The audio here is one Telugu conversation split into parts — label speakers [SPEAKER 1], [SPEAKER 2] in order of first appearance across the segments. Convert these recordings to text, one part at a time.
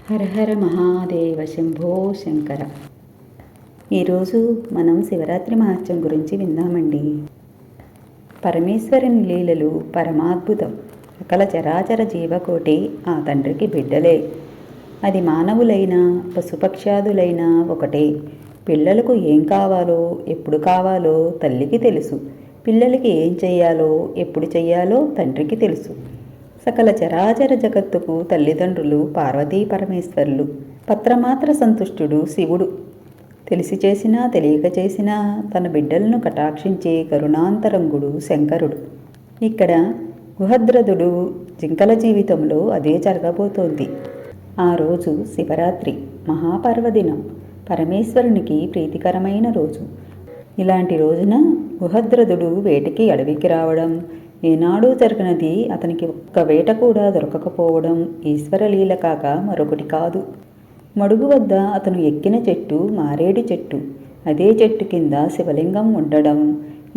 [SPEAKER 1] హర హర మహాదేవ శంభో శంకర. ఈరోజు మనం శివరాత్రి మహత్యం గురించి విందామండి. పరమేశ్వరుని లీలలు పరమాద్భుతం. సకల చరాచర జీవకోటి ఆ తండ్రికి బిడ్డలే. అది మానవులైనా పశుపక్ష్యాదులైనా ఒకటే. పిల్లలకు ఏం కావాలో ఎప్పుడు కావాలో తల్లికి తెలుసు. పిల్లలకి ఏం చెయ్యాలో ఎప్పుడు చెయ్యాలో తండ్రికి తెలుసు. సకల చరాచర జగత్తుకు తల్లిదండ్రులు పార్వతీ పరమేశ్వరులు. పత్రమాత్ర సంతుష్టుడు శివుడు. తెలిసి చేసినా తెలియక చేసినా తన బిడ్డలను కటాక్షించే కరుణాంతరంగుడు శంకరుడు. ఇక్కడ గుహద్రథుడు జింకల జీవితంలో అదే జరగబోతోంది. ఆ రోజు శివరాత్రి మహాపర్వదినం, పరమేశ్వరునికి ప్రీతికరమైన రోజు. ఇలాంటి రోజున గుహద్రథుడు వేటకి అడవికి రావడం, ఏనాడూ జరగనది అతనికి ఒక్క వేట కూడా దొరకకపోవడం ఈశ్వరలీల కాక మరొకటి కాదు. మడుగు వద్ద అతను ఎక్కిన చెట్టు మారేడు చెట్టు. అదే చెట్టు కింద శివలింగం ఉండడం.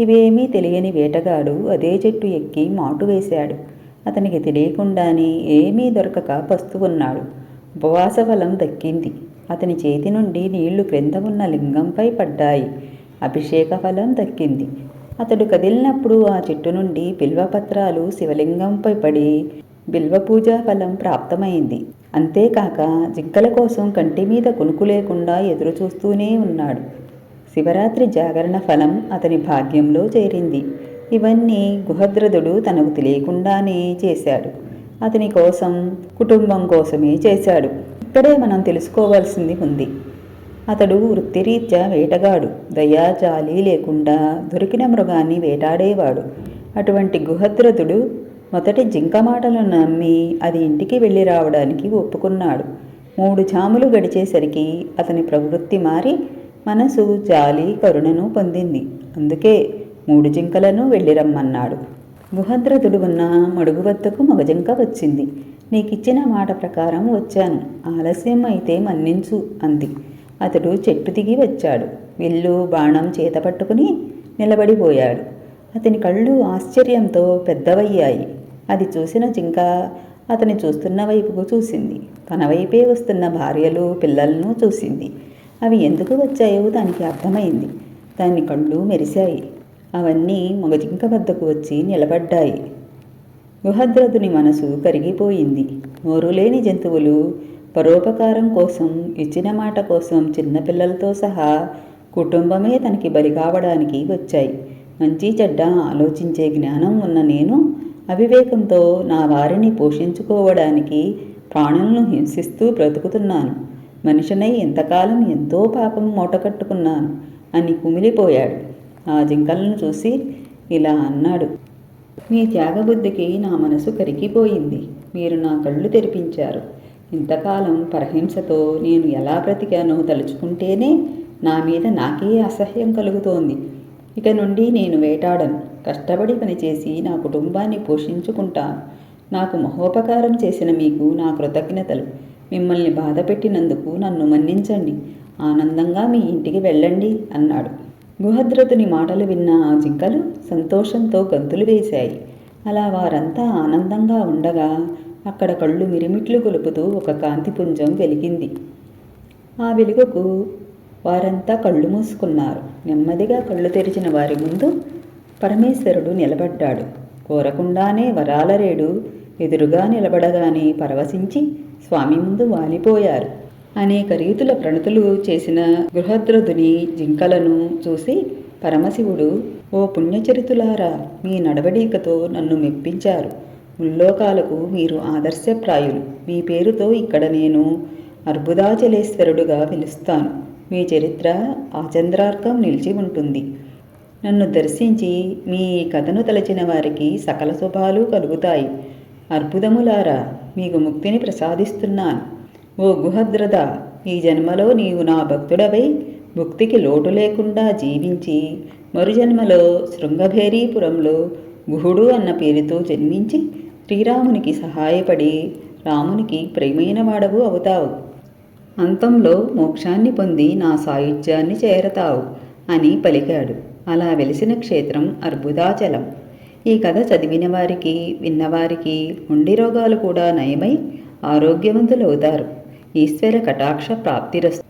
[SPEAKER 1] ఇవేమీ తెలియని వేటగాడు అదే చెట్టు ఎక్కి మాటు వేశాడు. అతనికి తెలియకుండానే ఏమీ దొరకక పస్తు ఉన్నాడు. ఉపవాస ఫలం దక్కింది. అతని చేతి నుండి నీళ్లు క్రింద ఉన్న లింగంపై పడ్డాయి. అభిషేక ఫలం దక్కింది. అతడు కదిలినప్పుడు ఆ చెట్టు నుండి బిల్వపత్రాలు శివలింగంపై పడి బిల్వపూజా ఫలం ప్రాప్తమైంది. అంతేకాక జింకల కోసం కంటి మీద కునుకు లేకుండా ఎదురుచూస్తూనే ఉన్నాడు. శివరాత్రి జాగరణ ఫలం అతని భాగ్యంలో చేరింది. ఇవన్నీ గుహద్రథుడు తనకు తెలియకుండానే చేశాడు. అతని కోసం, కుటుంబం కోసమే చేశాడు. ఇక్కడే మనం తెలుసుకోవాల్సింది ఉంది. అతడు వృత్తిరీత్యా వేటగాడు. దయాజాలి లేకుండా దొరికిన మృగాన్ని వేటాడేవాడు. అటువంటి గుహద్రథుడు మొదటి జింక మాటలను నమ్మి అది ఇంటికి వెళ్ళి రావడానికి ఒప్పుకున్నాడు. 3 జాములు గడిచేసరికి అతని ప్రవృత్తి మారి మనసు జాలి కరుణను పొందింది. అందుకే 3 జింకలను వెళ్ళిరమ్మన్నాడు. గుహద్రథుడు ఉన్న మడుగు వద్దకు మగజింక వచ్చింది. నీకిచ్చిన మాట ప్రకారం వచ్చాను, ఆలస్యం అయితే మన్నించు అంది. అతడు చెట్టు దిగి వచ్చాడు. విల్లు బాణం చేత పట్టుకుని నిలబడిపోయాడు. అతని కళ్ళు ఆశ్చర్యంతో పెద్దవయ్యాయి. అది చూసిన జింక అతని చూస్తున్న వైపుకు చూసింది. తన వైపే వస్తున్న భార్యలు పిల్లలను చూసింది. అవి ఎందుకు వచ్చాయో దానికి అర్థమైంది. దాని కళ్ళు మెరిశాయి. అవన్నీ మగజింక వద్దకు వచ్చి నిలబడ్డాయి. గుహద్రథుని మనసు కరిగిపోయింది. నోరులేని జంతువులు పరోపకారం కోసం, ఇచ్చిన మాట కోసం చిన్నపిల్లలతో సహా కుటుంబమే తనకి బలి కావడానికి వచ్చాయి. మంచి చెడ్డ ఆలోచించే జ్ఞానం ఉన్న నేను అవివేకంతో నా వారిని పోషించుకోవడానికి ప్రాణులను హింసిస్తూ బ్రతుకుతున్నాను. మనిషినై ఎంతకాలం ఎంతో పాపం మూటకట్టుకున్నాను అని కుమిలిపోయాడు. ఆ జింకలను చూసి ఇలా అన్నాడు. మీ త్యాగబుద్ధికి నా మనసు కరిగిపోయింది. మీరు నా కళ్ళు తెరిపించారు. ఇంతకాలం పరహింసతో నేను ఎలా బ్రతికానో తలుచుకుంటేనే నా మీద నాకే అసహ్యం కలుగుతోంది. ఇక నుండి నేను వేటాడను. కష్టపడి పనిచేసి నా కుటుంబాన్ని పోషించుకుంటాను. నాకు మహోపకారం చేసిన మీకు నా కృతజ్ఞతలు. మిమ్మల్ని బాధ పెట్టినందుకు నన్ను మన్నించండి. ఆనందంగా మీ ఇంటికి వెళ్ళండి అన్నాడు. గుహద్రథుని మాటలు విన్న ఆ జింకలు సంతోషంతో గంతులు వేశాయి. అలా వారంతా ఆనందంగా ఉండగా అక్కడ కళ్ళు మిరిమిట్లు గొలుపుతూ ఒక కాంతిపుంజం వెలిగింది. ఆ వెలుగుకు వారంతా కళ్ళు మూసుకున్నారు. నెమ్మదిగా కళ్ళు తెరిచిన వారి ముందు పరమేశ్వరుడు నిలబడ్డాడు. కోరకుండానే వరాల రేడు ఎదురుగా నిలబడగానే పరవశించి స్వామి ముందు వాలిపోయారు. అనేక రీతుల ప్రణతులు చేసిన గృహద్రథుని జింకలను చూసి పరమశివుడు, ఓ పుణ్యచరితులారా, మీ నడవడికతో నన్ను మెప్పించారు. ముల్లోకాలకు మీరు ఆదర్శప్రాయులు. మీ పేరుతో ఇక్కడ నేను అర్బుదాచలేశ్వరుడుగా పిలుస్తాను. మీ చరిత్ర ఆచంద్రార్కం నిలిచి ఉంటుంది. నన్ను దర్శించి మీ కథను తలచిన వారికి సకల శుభాలు కలుగుతాయి. అర్బుదములారా, మీకు ముక్తిని ప్రసాదిస్తున్నాను. ఓ గుహద్రథ, ఈ జన్మలో నీవు నా భక్తుడవై భుక్తికి లోటు లేకుండా జీవించి మరుజన్మలో శృంగభేరీపురంలో గుహుడు అన్న పేరుతో జన్మించి శ్రీరామునికి సహాయపడి రామునికి ప్రియమైన వాడవు అవుతావు. అంతంలో మోక్షాన్ని పొంది నా సాయుధ్యాన్ని చేరతావు అని పలికాడు. అలా వెలిసిన క్షేత్రం అర్బుదాచలం. ఈ కథ చదివిన వారికి, విన్నవారికి ఉండి రోగాలు కూడా నయమై ఆరోగ్యవంతులవుతారు. ఈశ్వర కటాక్ష ప్రాప్తిరస్తు.